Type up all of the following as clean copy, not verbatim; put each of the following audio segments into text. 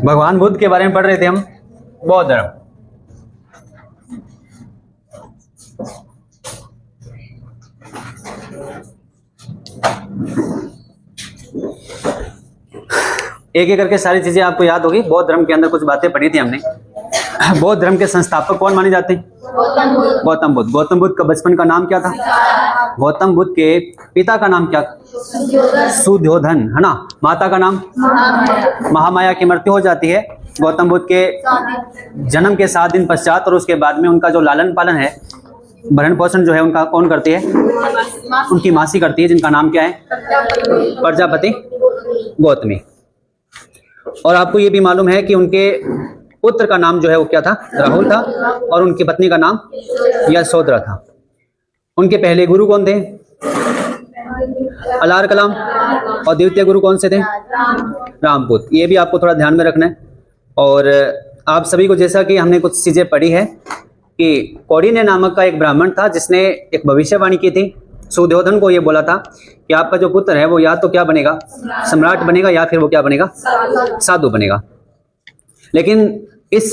भगवान बुद्ध के बारे में पढ़ रहे थे हम, बौद्ध धर्म। एक एक करके सारी चीजें आपको याद होगी। बौद्ध धर्म के अंदर कुछ बातें पढ़ी थी हमने। बौद्ध धर्म के संस्थापक कौन माने जाते हैं? गौतम बुद्ध। गौतम बुद्ध का बचपन का नाम क्या था? गौतम बुद्ध के पिता का नाम क्या? सुद्योधन, है ना। माता का नाम महामाया। की मृत्यु हो जाती है गौतम बुद्ध के जन्म के 7 दिन पश्चात, और उसके बाद में उनका जो लालन पालन है, भरण पोषण जो है उनका कौन करती है? उनकी मासी करती है, जिनका नाम क्या है? प्रजापति गौतमी। और आपको ये भी मालूम है कि उनके पुत्र का नाम जो है वो क्या था? राहुल था। और उनकी पत्नी का नाम यशोधरा था। उनके पहले गुरु कौन थे? अलार कलाम। और द्वितीय गुरु कौन से थे? रामपुत। ये भी आपको थोड़ा ध्यान में रखना है। और आप सभी को, जैसा कि हमने कुछ चीजें पढ़ी है कि कौंडिन्य नामक का एक ब्राह्मण था जिसने एक भविष्यवाणी की थी। सुद्योधन को ये बोला था कि आपका जो पुत्र है वो या तो क्या बनेगा? सम्राट बनेगा, या फिर वो क्या बनेगा? साधु बनेगा। लेकिन इस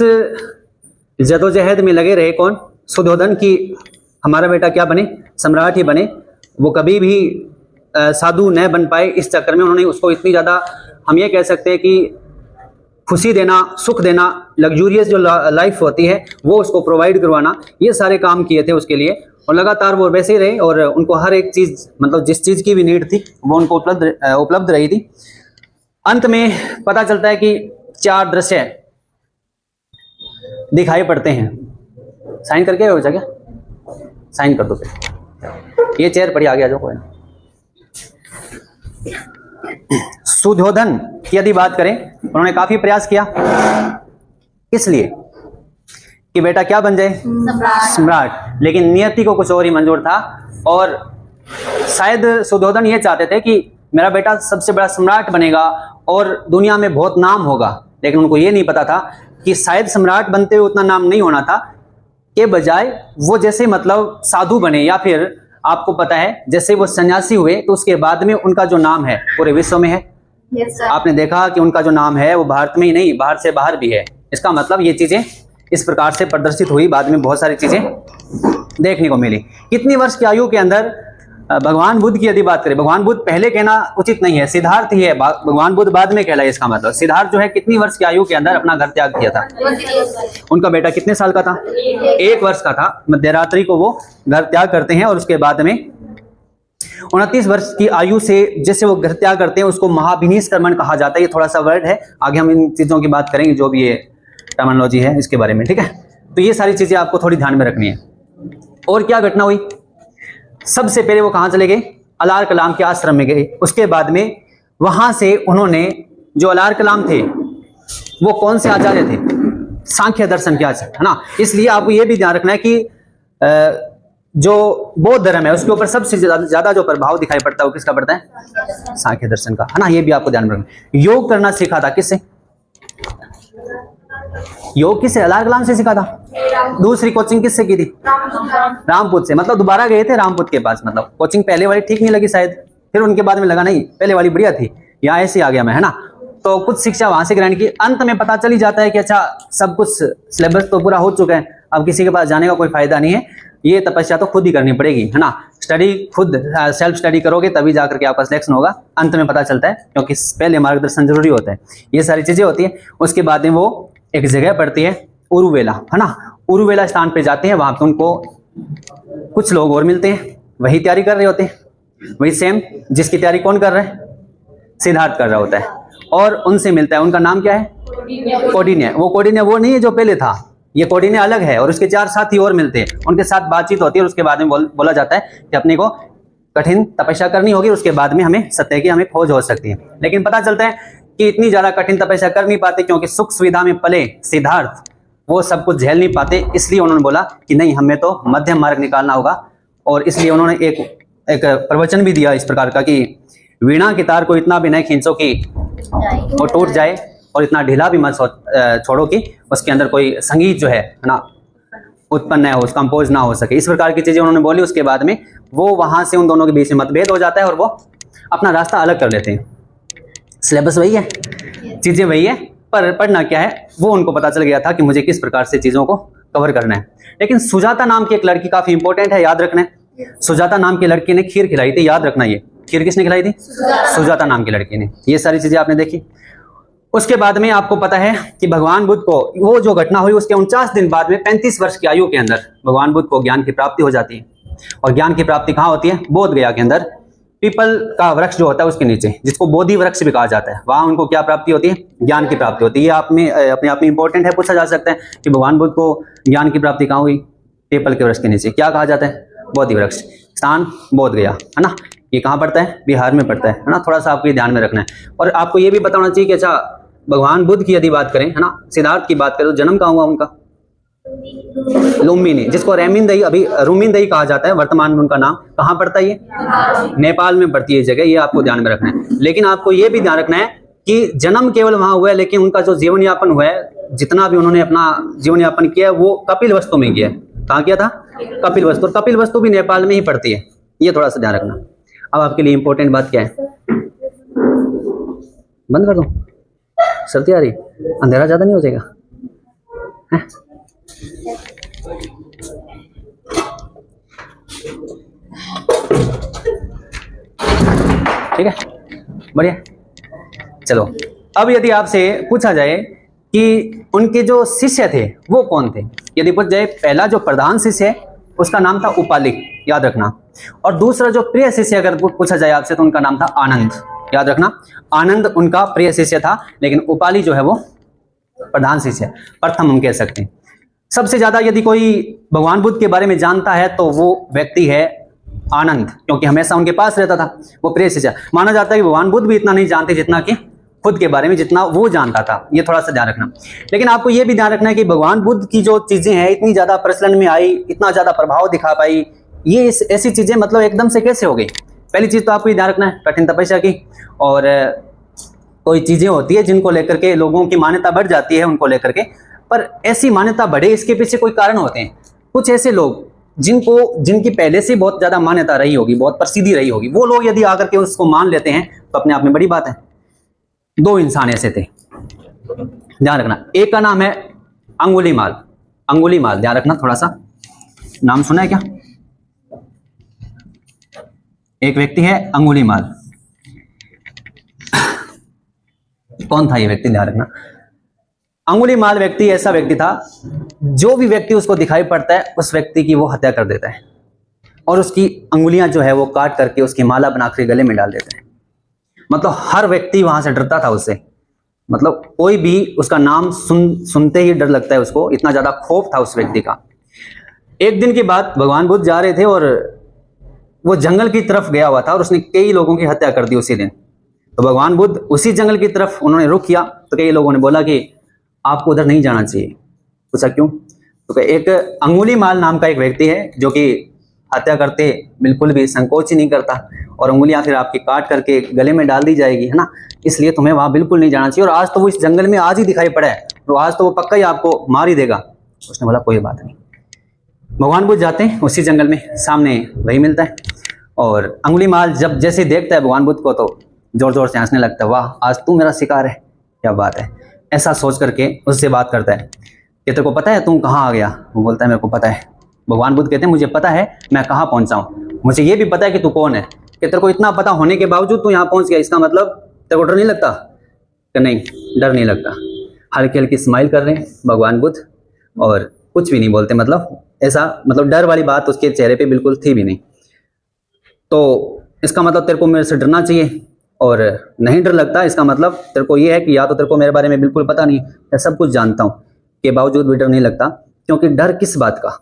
जदोजहद में लगे रहे कौन? सुद्योधन की हमारा बेटा क्या बने? सम्राट ही बने। वो कभी भी साधु न बन पाए। इस चक्कर में उन्होंने उसको इतनी ज़्यादा, हम ये कह सकते हैं कि खुशी देना, सुख देना, लग्जूरियस जो लाइफ होती है वो उसको प्रोवाइड करवाना, ये सारे काम किए थे उसके लिए। और लगातार वो वैसे ही रहे और उनको हर एक चीज़, मतलब जिस चीज़ की भी नीड थी वो उनको उपलब्ध रही थी। अंत में पता चलता है कि 4 दृश्य दिखाई पड़ते हैं। साइन करके हो क्या? साइन कर दो फिर। ये चेयर पड़ी, आगे आ जाओ। कोई सुद्योधन की यदि बात करें, उन्होंने काफी प्रयास किया। किस लिए? कि बेटा क्या बन जाए? सम्राट। लेकिन नियति को कुछ और ही मंजूर था। और शायद सुद्योधन ये चाहते थे कि मेरा बेटा सबसे बड़ा सम्राट बनेगा और दुनिया में बहुत नाम होगा। लेकिन उनको ये नहीं पता था कि शायद सम्राट बनते हुए उतना नाम नहीं होना था, के बजाय वो जैसे मतलब साधु बने, या फिर आपको पता है जैसे वो सन्यासी हुए तो उसके बाद में उनका जो नाम है पूरे विश्व में है। आपने देखा कि उनका जो नाम है वो भारत में ही नहीं, भारत से बाहर भी है। इसका मतलब ये चीजें इस प्रकार से प्रदर्शित हुई। बाद में बहुत सारी चीजें देखने को मिली। कितनी वर्ष की आयु के अंदर भगवान बुद्ध की यदि बात करें, भगवान बुद्ध पहले कहना उचित नहीं है, सिद्धार्थ ही है। भगवान बुद्ध बाद में कहलाए। इसका मतलब सिद्धार्थ जो है कितनी वर्ष की आयु के अंदर अपना घर त्याग किया था? उनका बेटा कितने साल का था? 1 वर्ष का था। मध्यरात्रि को वो घर त्याग करते हैं और उसके बाद में 29 वर्ष की आयु से जैसे वो घर त्याग करते हैं उसको महाभिनिष्क्रमण कहा जाता है। ये थोड़ा सा वर्ड है, आगे हम इन चीजों की बात करेंगे, जो भी ये टर्मिनोलॉजी है इसके बारे में, ठीक है। तो ये सारी चीजें आपको थोड़ी ध्यान में रखनी है। और क्या घटना हुई? सबसे पहले वो कहां चले गए? अलार कलाम के आश्रम में गए। उसके बाद में वहां से उन्होंने, जो अलार कलाम थे वो कौन से आचार्य थे? सांख्य दर्शन के आचार्य, है ना। इसलिए आपको ये भी ध्यान रखना है कि जो बौद्ध धर्म है उसके ऊपर सबसे ज्यादा जो प्रभाव दिखाई पड़ता है वो किसका पड़ता है? सांख्य दर्शन का, है ना। ये भी आपको ध्यान में रखना। योग करना सीखा था किससे? योग किससे? अलार कलाम से सीखा था। दूसरी कोचिंग किससे की थी? रामपुत से। मतलब दोबारा गए थे रामपुत के पास। मतलब कोचिंग पहले वाली ठीक नहीं लगी शायद, फिर उनके बाद में लगा नहीं पहले वाली बढ़िया थी, यहाँ ऐसे आ गया मैं, है ना। तो कुछ शिक्षा वहां से ग्रहण की। अंत में पता चली जाता है कि अच्छा सब कुछ सिलेबस तो पूरा हो चुका है, अब किसी के पास जाने का कोई फायदा नहीं है, ये तपस्या तो खुद ही करनी पड़ेगी, है ना। स्टडी खुद, सेल्फ स्टडी करोगे तभी जाकर के आपका सिलेक्शन होगा। अंत में पता चलता है, क्योंकि पहले मार्गदर्शन जरूरी होता है, ये सारी चीजें होती है। उसके बाद में वो एक जगह पड़ती है उरुवेला, है ना। उरुवेला स्थान पे जाते हैं। वहां पे उनको कुछ लोग और मिलते हैं, वही तैयारी कर रहे होते हैं, वही सेम जिसकी तैयारी कौन कर रहा है? सिद्धार्थ कर रहा होता है। और उनसे मिलता है। उनका नाम क्या है? कौंडिन्य। वो कौंडिन्य वो नहीं है जो पहले था, ये कौंडिन्य अलग है। और उसके 4 साथी और मिलते हैं, उनके साथ बातचीत होती है। और उसके बाद में बोला जाता है कि अपने को कठिन तपस्या करनी होगी, उसके बाद में हमें सत्य की हमें खोज हो सकती है। लेकिन पता चलता है कि इतनी ज्यादा कठिन तपस्या कर नहीं पाते, क्योंकि सुख सुविधा में पले सिद्धार्थ वो सब कुछ झेल नहीं पाते। इसलिए उन्होंने बोला कि नहीं, हमें तो मध्यम मार्ग निकालना होगा। और इसलिए उन्होंने एक प्रवचन भी दिया इस प्रकार का कि वीणा की तार को इतना भी नहीं खींचो कि वो टूट जाए, और इतना ढीला भी मत छोड़ो कि उसके अंदर कोई संगीत जो है ना उत्पन्न न हो, कंपोज ना हो सके। इस प्रकार की चीजें उन्होंने बोली। उसके बाद में वो वहां से उन दोनों के बीच में मतभेद हो जाता है और वो अपना रास्ता अलग कर लेते हैं। सिलेबस वही है, चीजें वही है, पर पढ़ना क्या है वो उनको पता चल गया था कि मुझे किस प्रकार से चीजों को कवर करना है। लेकिन सुजाता नाम की एक लड़की काफी इंपॉर्टेंट है, याद रखना है। सुजाता नाम की लड़की ने खीर खिलाई थी, याद रखना। ये खीर किसने खिलाई थी? सुजाता नाम की लड़की ने। ये सारी चीजें आपने देखी। उसके बाद में आपको पता है कि भगवान बुद्ध को वो जो घटना हुई उसके 49 दिन बाद में 35 वर्ष की आयु के अंदर भगवान बुद्ध को ज्ञान की प्राप्ति हो जाती है। और ज्ञान की प्राप्ति कहाँ होती है? बोध गया के अंदर, पीपल का वृक्ष जो होता है उसके नीचे, जिसको बोधि वृक्ष भी कहा जाता है, वहां उनको क्या प्राप्ति होती है? ज्ञान की प्राप्ति होती है। ये आप में अपने आप में इंपॉर्टेंट है, पूछा जा सकता है कि भगवान बुद्ध को ज्ञान की प्राप्ति कहाँ हुई? पीपल के वृक्ष के नीचे। क्या कहा जाता है? बोधि वृक्ष। स्थान बोध गया, है ना। ये कहाँ पड़ता है? बिहार में पड़ता है ना। थोड़ा सा आपको ये ध्यान में रखना है। और आपको ये भी बताना चाहिए कि अच्छा भगवान बुद्ध की यदि बात करें, है ना, सिद्धार्थ की बात करें तो जन्म कहाँ हुआ उनका? लुम्बिनी, जिसको रेमिनदई अभी रूमिनदई कहा जाता है, वर्तमान में उनका नाम कहाँ पड़ता है? ये नेपाल में पड़ती है जगह। ये आपको ध्यान में रखना है। लेकिन आपको ये भी ध्यान रखना है कि जन्म केवल वहां हुआ है, लेकिन उनका जो जीवन यापन हुआ है, जितना भी उन्होंने अपना जीवन यापन किया वो कपिलवस्तु में किया है। कहाँ किया था? कपिलवस्तु। और कपिलवस्तु भी नेपाल में ही पड़ती है। ये थोड़ा सा ध्यान रखना। अब आपके लिए इंपॉर्टेंट बात क्या है? बंद कर दो, सर्दी आ रही, अंधेरा ज्यादा नहीं हो जाएगा? ठीक है, बढ़िया। चलो, अब यदि आपसे पूछा जाए कि उनके जो शिष्य थे वो कौन थे, यदि पूछ जाए, पहला जो प्रधान शिष्य है उसका नाम था उपालिक, याद रखना। और दूसरा जो प्रिय शिष्य अगर पूछा जाए आपसे तो उनका नाम था आनंद, याद रखना। आनंद उनका प्रिय शिष्य था, लेकिन उपाली जो है वो प्रधान शिष्य, प्रथम हम कह सकते हैं। सबसे ज्यादा यदि कोई भगवान बुद्ध के बारे में जानता है तो वो व्यक्ति है आनंद, क्योंकि हमेशा उनके पास रहता था। वो प्रिय शिष्य माना जाता है कि भगवान बुद्ध भी इतना नहीं जानते जितना कि खुद के बारे में जितना वो जानता था। ये थोड़ा सा ध्यान रखना। लेकिन आपको ये भी ध्यान रखना है कि भगवान बुद्ध की जो चीजें हैं इतनी ज्यादा प्रचलन में आई, इतना ज्यादा प्रभाव दिखा पाई, ये ऐसी चीजें मतलब एकदम से कैसे हो गई? पहली चीज तो आपको ये ध्यान रखना है कठिन तपस्या की। और कोई चीजें होती है जिनको लेकर के लोगों की मान्यता बढ़ जाती है उनको लेकर के, पर ऐसी मान्यता बढ़े इसके पीछे कोई कारण होते हैं। कुछ ऐसे लोग जिनकी पहले से बहुत ज्यादा मान्यता रही होगी, बहुत प्रसिद्धि रही होगी, वो लोग यदि आकर के उसको मान लेते हैं तो अपने आप में बड़ी बात है। दो इंसान ऐसे थे, ध्यान रखना। एक का नाम है अंगुलीमाल। अंगुलीमाल, ध्यान रखना थोड़ा सा, नाम सुना है क्या? एक व्यक्ति है अंगुलीमाल। कौन था ये व्यक्ति? ध्यान रखना। अंगुलीमाल व्यक्ति ऐसा व्यक्ति था जो भी व्यक्ति उसको दिखाई पड़ता है उस व्यक्ति की वो हत्या कर देता है और उसकी अंगुलियां जो है वो काट करके उसकी माला बनाकर गले में डाल देता है। मतलब हर व्यक्ति वहां से डरता था उससे। मतलब कोई भी उसका नाम सुनते ही डर लगता है उसको, इतना ज्यादा खौफ था उस व्यक्ति का। एक दिन की बात, भगवान बुद्ध जा रहे थे और वो जंगल की तरफ गया हुआ था और उसने कई लोगों की हत्या कर दी उसी दिन। तो भगवान बुद्ध उसी जंगल की तरफ उन्होंने रुख किया तो कई लोगों ने बोला कि आपको उधर नहीं जाना चाहिए। पूछा क्यों? तो एक अंगुलीमाल नाम का एक व्यक्ति है जो कि हत्या करते बिल्कुल भी संकोच ही नहीं करता और उंगलियां फिर आपकी काट करके गले में डाल दी जाएगी, है ना, इसलिए तुम्हें वहां बिल्कुल नहीं जाना चाहिए। और आज तो वो इस जंगल में आज ही दिखाई पड़ा है, तो आज तो वो पक्का ही आपको मार ही देगा। उसने बोला कोई बात नहीं। भगवान बुद्ध जाते हैं उसी जंगल में, सामने वही मिलता है और अंगुलीमाल जब जैसे देखता है भगवान बुद्ध को तो जोर जोर से हंसने लगता है। वाह, आज तू मेरा शिकार है, क्या बात है। ऐसा सोच करके उससे बात करता है कि तेरे को पता है तुम कहाँ आ गया? वो बोलता है मेरे को पता है। भगवान बुद्ध कहते हैं मुझे पता है मैं कहाँ पहुंचा हूँ, मुझे ये भी पता है कि तू कौन है। कि तेरे को इतना पता होने के बावजूद तू यहाँ पहुंच गया, इसका मतलब तेरे को डर नहीं लगता? कि नहीं, डर नहीं लगता। हल्की हल्की स्माइल कर रहे हैं भगवान बुद्ध और कुछ भी नहीं बोलते। मतलब ऐसा मतलब डर वाली बात उसके चेहरे पे बिल्कुल थी भी नहीं। तो इसका मतलब तेरे को मेरे से डरना चाहिए और नहीं डर लगता, इसका मतलब तेरे को ये है कि या तो तेरे को मेरे बारे में बिल्कुल पता नहीं, मैं सब कुछ जानता हूँ, के बावजूद भी डर नहीं लगता। क्योंकि डर किस बात का?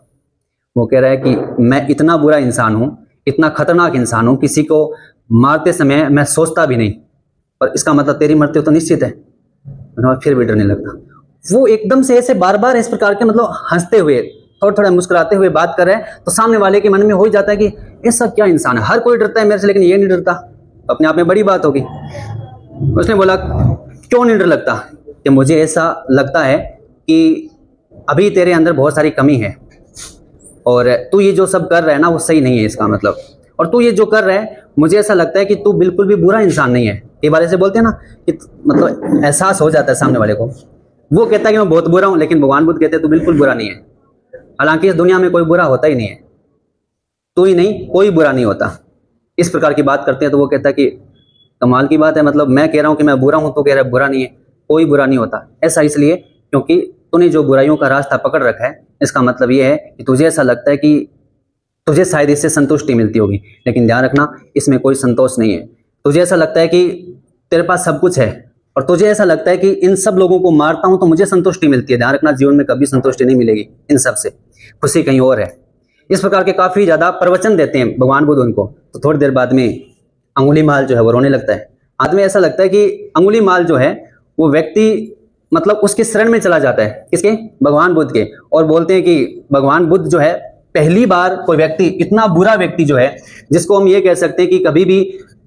वो कह रहा है कि मैं इतना बुरा इंसान हूँ, इतना खतरनाक इंसान हूँ, किसी को मारते समय मैं सोचता भी नहीं, और इसका मतलब तेरी मृत्यु तो निश्चित है, फिर भी डर नहीं लगता। वो एकदम से ऐसे बार बार इस प्रकार के मतलब हंसते हुए थोड़ा थोड़ा मुस्कुराते हुए बात कर रहे हैं, तो सामने वाले के मन में हो ही जाता है कि ऐसा क्या इंसान है, हर कोई डरता है मेरे से लेकिन ये नहीं डरता, अपने आप में बड़ी बात होगी। उसने बोला क्यों नहीं डर लगता? कि मुझे ऐसा लगता है कि अभी तेरे अंदर बहुत सारी कमी है और तू ये जो सब कर रहा है ना वो सही नहीं है इसका मतलब, और तू ये जो कर रहा है मुझे ऐसा लगता है कि तू बिल्कुल भी बुरा इंसान नहीं है। कई बार ऐसे बोलते हैं ना कि मतलब एहसास हो जाता है सामने वाले को, वो कहता है कि मैं बहुत बुरा हूं, लेकिन भगवान बुद्ध कहते हैं तू बिल्कुल बुरा नहीं है। हालांकि इस दुनिया में कोई बुरा होता ही नहीं है, तू ही नहीं कोई बुरा नहीं होता। इस प्रकार की बात करते हैं तो वो कहता है कि कमाल की बात है, मतलब मैं कह रहा हूं कि मैं बुरा हूं तो कह रहा है बुरा नहीं है, कोई बुरा नहीं होता। ऐसा इसलिए क्योंकि तूने जो बुराइयों का रास्ता पकड़ रखा है, इसका मतलब ये है कि तुझे ऐसा लगता है कि तुझे शायद इससे संतुष्टि मिलती होगी, लेकिन ध्यान रखना इसमें कोई संतोष नहीं है। तुझे ऐसा लगता है कि तेरे पास सब कुछ है और तुझे ऐसा लगता है कि इन सब लोगों को मारता हूं तो मुझे संतुष्टि मिलती है। ध्यान रखना जीवन में कभी संतुष्टि नहीं मिलेगी इन सब से, खुशी कहीं और है। इस प्रकार के काफी ज्यादा प्रवचन देते हैं भगवान बुद्ध उनको। तो थोड़ी देर बाद में अंगुलीमाल जो है वो रोने लगता है। आदमी ऐसा लगता है कि अंगुलीमाल जो है वो व्यक्ति मतलब उसके शरण में चला जाता है, किसके? भगवान बुद्ध के। और बोलते हैं कि भगवान बुद्ध जो है पहली बार कोई व्यक्ति, इतना बुरा व्यक्ति जो है जिसको हम ये कह सकते हैं कि कभी भी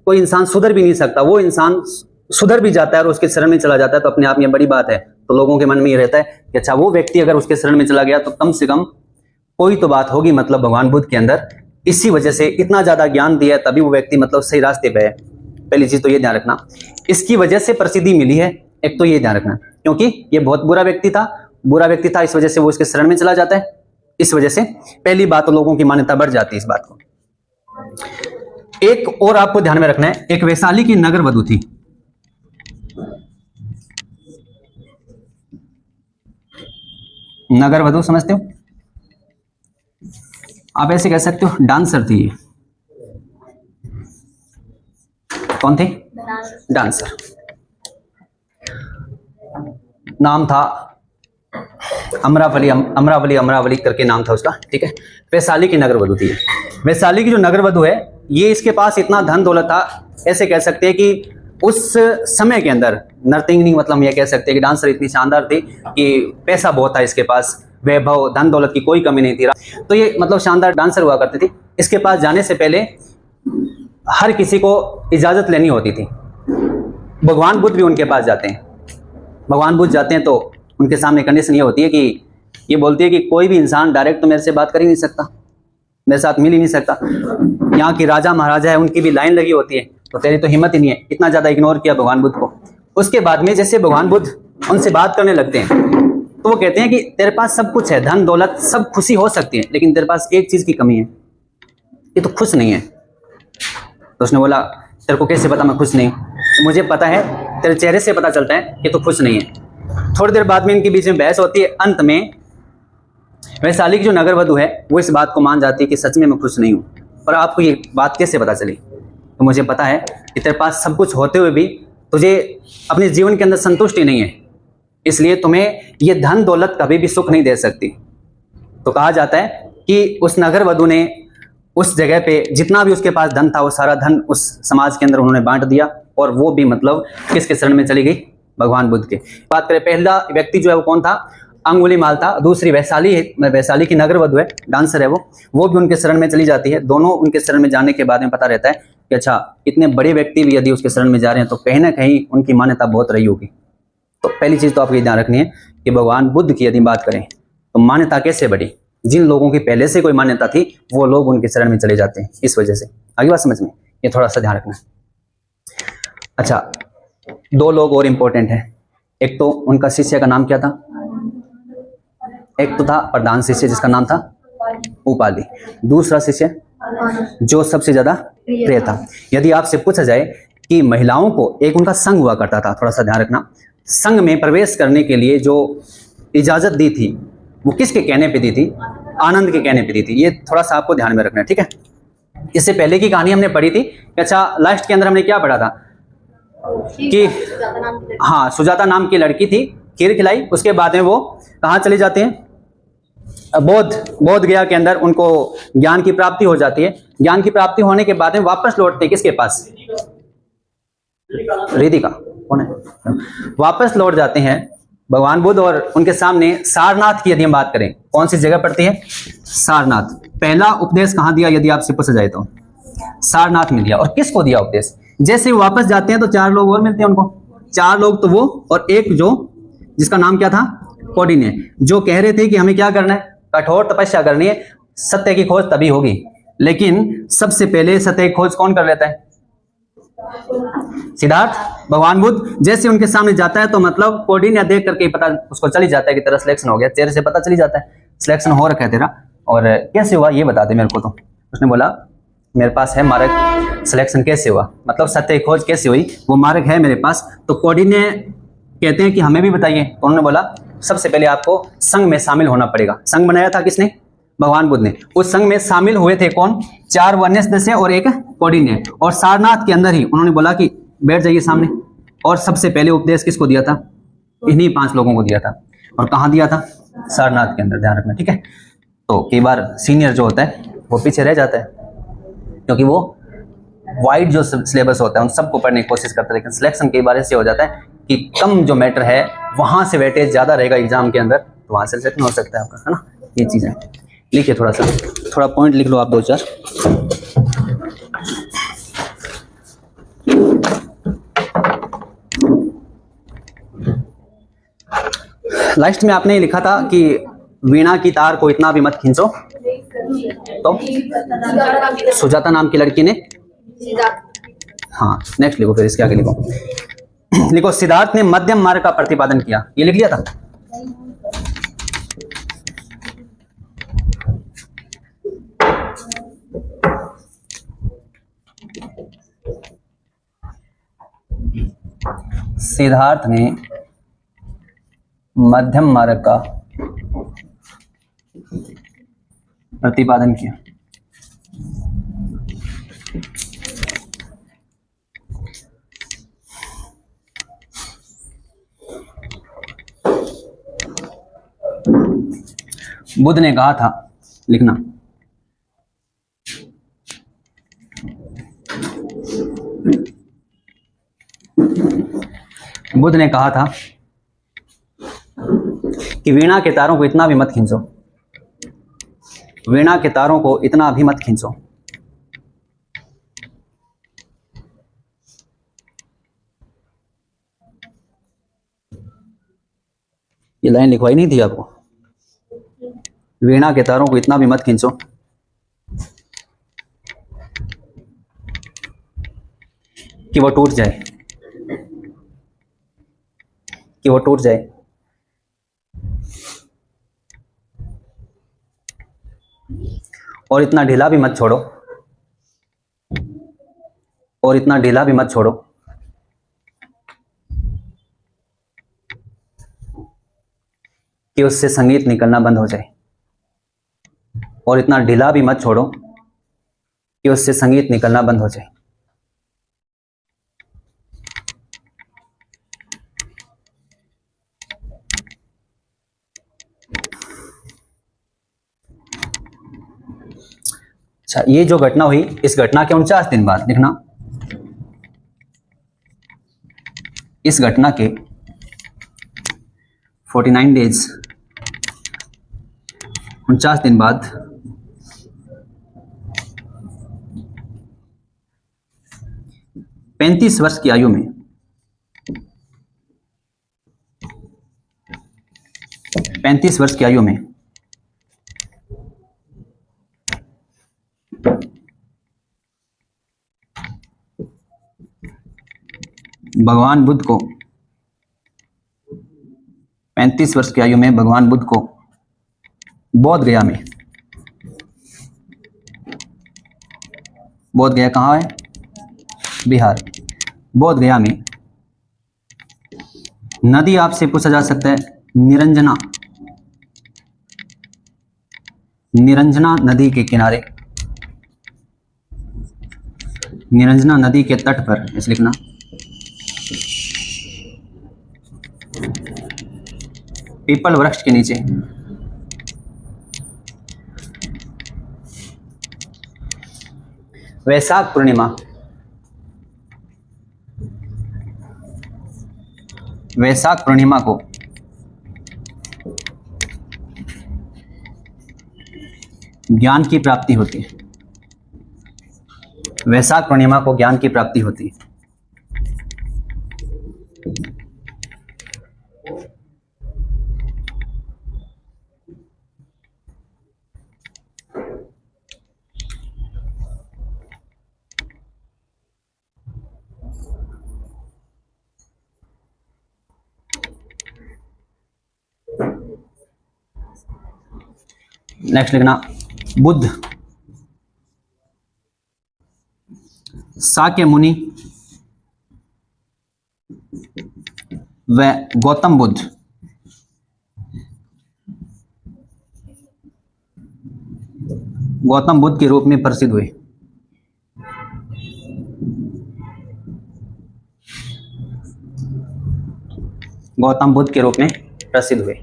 कोई इंसान सुधर भी नहीं सकता, वो इंसान सुधर भी जाता है और उसके शरण में चला जाता है, तो अपने आप में बड़ी बात है। तो लोगों के मन में ये रहता है कि अच्छा वो व्यक्ति अगर उसके शरण में चला गया तो कम से कम कोई तो बात होगी, मतलब भगवान बुद्ध के अंदर इसी वजह से इतना ज्यादा ज्ञान दिया है, तभी वो व्यक्ति मतलब सही रास्ते पे है। पहली चीज तो ये ध्यान रखना, इसकी वजह से प्रसिद्धि मिली है, एक तो ये ध्यान रखना, क्योंकि ये बहुत बुरा व्यक्ति था, इस वजह से वो उसके शरण में चला जाता है। इस वजह से पहली बात तो लोगों की मान्यता बढ़ जाती है इस बात को। एक और आपको ध्यान में रखना है, एक वैशाली की नगर वधु थी। नगर वधु समझते हो आप? ऐसे कह सकते हो डांसर थी। कौन थी? डांसर। नाम था अमरावली करके नाम था उसका, ठीक है। वैशाली की नगर वधु थी। वैशाली की जो नगर वधु है, ये इसके पास इतना धन दौलत था, ऐसे कह सकते हैं कि उस समय के अंदर नर्तकिनी, मतलब हम ये कह सकते हैं कि डांसर इतनी शानदार थी कि पैसा बहुत था इसके पास, वैभव धन दौलत की कोई कमी नहीं थी। तो ये मतलब शानदार डांसर हुआ करती थी। इसके पास जाने से पहले हर किसी को इजाजत लेनी होती थी। भगवान बुद्ध भी उनके पास जाते हैं। भगवान बुद्ध जाते हैं तो उनके सामने कंडीशन ये होती है कि ये बोलती है कि कोई भी इंसान डायरेक्ट तो मेरे से बात कर ही नहीं सकता, मेरे साथ मिल ही नहीं सकता। यहाँ की राजा महाराजा है, उनकी भी लाइन लगी होती है, तो तेरी तो हिम्मत ही नहीं है। इतना ज्यादा इग्नोर किया भगवान बुद्ध को। उसके बाद में जैसे भगवान बुद्ध उनसे बात करने लगते हैं तो वो कहते हैं कि तेरे पास सब कुछ है, धन दौलत सब, खुशी हो सकती है, लेकिन तेरे पास एक चीज की कमी है, ये तो खुश नहीं है। तो उसने बोला तेरे को कैसे पता मैं खुश नहीं? तो मुझे पता है, तेरे चेहरे से पता चलता है कि तू खुश नहीं है। थोड़ी देर बाद में इनके बीच में बहस होती है। अंत में वैशाली की जो नगर वधु है वो इस बात को मान जाती है कि सच में मैं खुश नहीं हूँ। पर आपको ये बात कैसे पता चली? तो मुझे पता है कि तेरे पास सब कुछ होते हुए भी तुझे अपने जीवन के अंदर संतुष्टि नहीं है, इसलिए तुम्हें ये धन दौलत कभी भी सुख नहीं दे सकती। तो कहा जाता है कि उस नगर वधु ने उस जगह पे जितना भी उसके पास धन था वो सारा धन उस समाज के अंदर उन्होंने बांट दिया, और वो भी मतलब किसके शरण में चली गई? भगवान बुद्ध के। बात करें पहला व्यक्ति जो है वो कौन था? अंगुलीमाल था। दूसरी वैशाली की नगर वधु है, डांसर है वो भी उनके शरण में चली जाती है। दोनों उनके शरण में जाने के बाद में पता रहता है कि अच्छा इतने बड़े व्यक्ति भी यदि उसके शरण में जा रहे हैं तो कहीं ना कहीं उनकी मान्यता बहुत रही होगी। तो पहली चीज तो आपको ध्यान रखनी है कि भगवान बुद्ध की यदि बात करें तो मान्यता कैसे बढ़ी? जिन लोगों की पहले से कोई मान्यता थी वो लोग उनके शरण में चले जाते हैं, इस वजह से। आगे बात समझ में? ये थोड़ा सा ध्यान रखना। अच्छा, दो लोग और इंपॉर्टेंट हैं। एक तो उनका शिष्य का नाम क्या था? एक तो था प्रधान शिष्य जिसका नाम था उपालि। दूसरा शिष्य जो सबसे ज्यादा प्रिय था। यदि आपसे पूछा जाए कि महिलाओं को एक उनका संघ हुआ करता था, थोड़ा सा ध्यान रखना, संघ में प्रवेश करने के लिए जो इजाजत दी थी वो किसके कहने पे दी थी? आनंद के कहने पे दी थी। ये थोड़ा सा आपको ध्यान में रखना है, ठीक है। इससे पहले की कहानी हमने पढ़ी थी। अच्छा, लास्ट के अंदर हमने क्या पढ़ा था कि हाँ, सुजाता नाम की लड़की थी, खीर खिलाई, उसके बाद में वो कहाँ चले जाते हैं? बोध गया के अंदर उनको ज्ञान की प्राप्ति हो जाती है। ज्ञान की प्राप्ति होने के बाद में वापस लौटते किसके पास? रिधिका कौन है? वापस लौट जाते हैं भगवान बुद्ध और उनके सामने सारनाथ की यदि हम बात करें, कौन सी जगह पड़ती है? सारनाथ। पहला उपदेश कहाँ दिया यदि आपसे पूछा जाए तो? सारनाथ में दिया। और किसको दिया उपदेश? जैसे वो वापस जाते हैं तो 4 लोग और मिलते हैं उनको। 4 लोग तो वो और एक जो जिसका नाम क्या था? कौंडिन्य, जो कह रहे थे कि हमें क्या करना है? कठोर तपस्या करनी है, सत्य की खोज तभी होगी लेकिन सबसे पहले सतह खोज कौन कर लेता है? सिद्धार्थ। भगवान बुद्ध जैसे उनके सामने जाता है तो मतलब कोऑर्डिनेट देख करके ही पता उसको चली जाता है कि तेरा सिलेक्शन हो गया, चेहरे से पता चली जाता है सिलेक्शन हो रखा है तेरा। और कैसे हुआ ये बता दे मेरे को। तो उसने बोला मेरे पास है मार्ग, सिलेक्शन कैसे हुआ, मतलब सत्य खोज कैसे हुई, वो मार्ग है मेरे पास। तो कोऑर्डिनेट कहते हैं कि हमें भी बताइए। तो उन्होंने बोला सबसे पहले आपको संघ में शामिल होना पड़ेगा। संघ बनाया था किसने? भगवान बुद्ध ने। उस संघ में शामिल हुए थे कौन? 4 वन्य सदस्य और एक कोऑर्डिनेट। और सारनाथ के अंदर ही उन्होंने बोला कि बैठ जाइए सामने। और सबसे पहले उपदेश किसको दिया था? इन्हीं 5 लोगों को दिया था। और कहाँ दिया था? सारनाथ के अंदर, ध्यान रखना, ठीक है। तो कई बार सीनियर जो होता है वो पीछे रह जाता है, क्योंकि वो वाइड जो सिलेबस होता है उन सबको पढ़ने की कोशिश करता है, लेकिन सिलेक्शन कई बार ऐसे हो जाता है कि कम जो मैटर है वहां से वेटेज ज्यादा रहेगा एग्जाम के अंदर, तो वहां से सिलेक्शन हो सकता है आपका, है ना। ये चीज है। लिखिए थोड़ा पॉइंट लिख लो आप 2-4। लास्ट में आपने लिखा था कि वीणा की तार को इतना भी मत खींचो, तो सुजाता नाम की लड़की ने, हाँ नेक्स्ट लिखो, फिर इसके आगे लिखो। लिखो सिद्धार्थ ने मध्यम मार्ग का प्रतिपादन किया, ये लिख लिया था। सिद्धार्थ ने मध्यम मार्ग का प्रतिपादन किया। बुद्ध ने कहा था, लिखना, बुद्ध ने कहा था कि वीणा के तारों को इतना भी मत खींचो, वीणा के तारों को इतना भी मत खींचो। ये लाइन लिखवाई नहीं थी आपको? वीणा के तारों को इतना भी मत खींचो कि वो टूट जाए, कि वो टूट जाए। और इतना ढीला भी मत छोड़ो, और इतना ढीला भी मत छोड़ो कि उससे संगीत निकलना बंद हो जाए, और इतना ढीला भी मत छोड़ो कि उससे संगीत निकलना बंद हो जाए। अच्छा, ये जो घटना हुई, इस घटना के 49 दिन बाद, लिखना, इस घटना के 49 डेज, 49 दिन बाद 35 वर्ष की आयु में 35 वर्ष की आयु में भगवान बुद्ध को 35 वर्ष की आयु में भगवान बुद्ध को बोध गया में, बोध गया कहाँ है? बिहार। बोध गया में नदी आपसे पूछा जा सकता है, निरंजना, निरंजना नदी के किनारे, निरंजना नदी के तट पर, इस लिखना, पीपल वृक्ष के नीचे वैशाख पूर्णिमा, वैशाख पूर्णिमा को ज्ञान की प्राप्ति होती है, वैशाख पूर्णिमा को ज्ञान की प्राप्ति होती है। नेक्स्ट लिखना बुद्ध, शाक्य मुनि व गौतम बुद्ध के रूप में प्रसिद्ध हुए। गौतम बुद्ध के रूप में प्रसिद्ध हुए।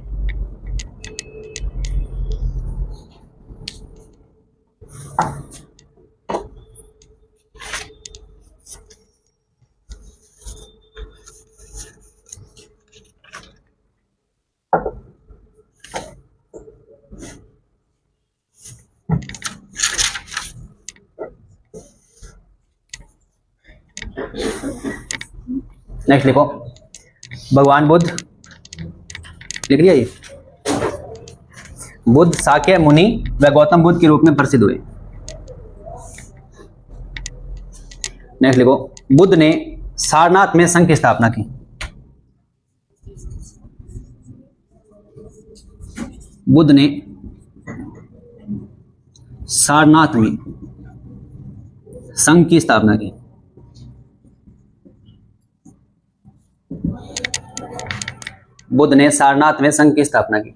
नेक्स्ट लिखो भगवान बुद्ध, लिख लिया ये, बुद्ध शाक्य मुनि व गौतम बुद्ध के रूप में प्रसिद्ध हुए। नेक्स्ट लिखो बुद्ध ने सारनाथ में संघ की स्थापना की। बुद्ध ने सारनाथ में संघ की स्थापना की। बुद्ध ने सारनाथ में संघ की स्थापना की।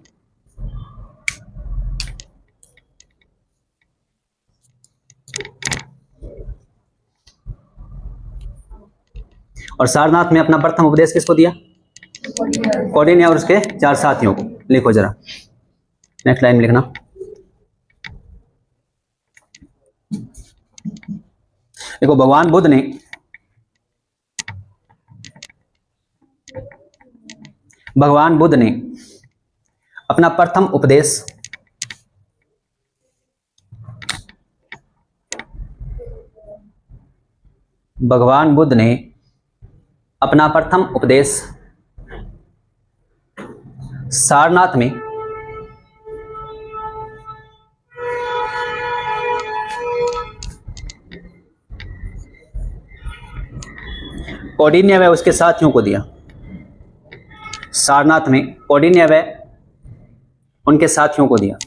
और सारनाथ में अपना प्रथम उपदेश किसको दिया? कौंडिन्य और उसके 4 साथियों को। लिखो जरा, नेक्स्ट लाइन में लिखना, देखो भगवान बुद्ध ने अपना प्रथम उपदेश सारनाथ में कौंडिन्य व उसके साथियों को दिया। सारनाथ में कौंडिन्य व उनके साथियों को दिया।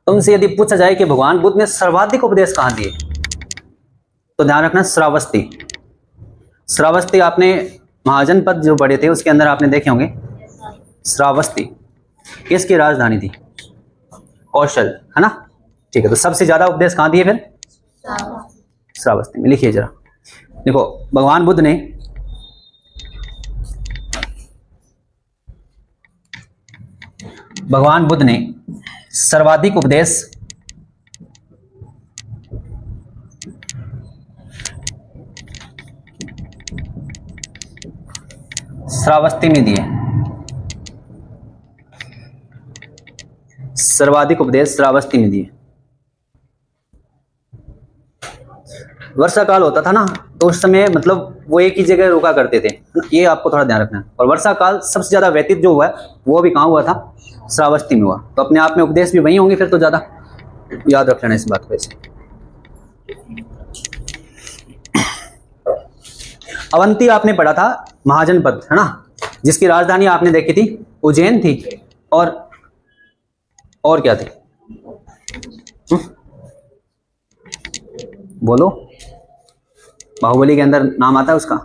तुमसे यदि पूछा जाए कि भगवान बुद्ध ने सर्वाधिक उपदेश कहां दिए, तो ध्यान रखना श्रावस्ती। श्रावस्ती आपने महाजनपद जो पढ़े थे उसके अंदर आपने देखे होंगे। श्रावस्ती किसकी राजधानी थी? कौशल, है ना? ठीक है, तो सबसे ज्यादा उपदेश कहां दिए फिर? श्रावस्ती में। लिखिए जरा, देखो भगवान बुद्ध ने सर्वाधिक उपदेश श्रावस्ती में दिए। सर्वाधिक उपदेश श्रावस्ती में दिए। वर्षा काल होता था ना, तो उस समय मतलब वो एक ही जगह रुका करते थे, ये आपको थोड़ा ध्यान रखना है। और वर्षा काल सबसे ज्यादा व्यतीत जो हुआ है वो भी कहाँ हुआ था? श्रावस्ती में हुआ। तो अपने आप में उपदेश भी वही होंगे फिर, तो ज्यादा याद रख लेना इस बात को। ऐसे अवंती आपने पढ़ा था, महाजनपद, है ना, जिसकी राजधानी आपने देखी थी उज्जैन थी। और क्या थे? बोलो, बाहुबली के अंदर नाम आता है उसका,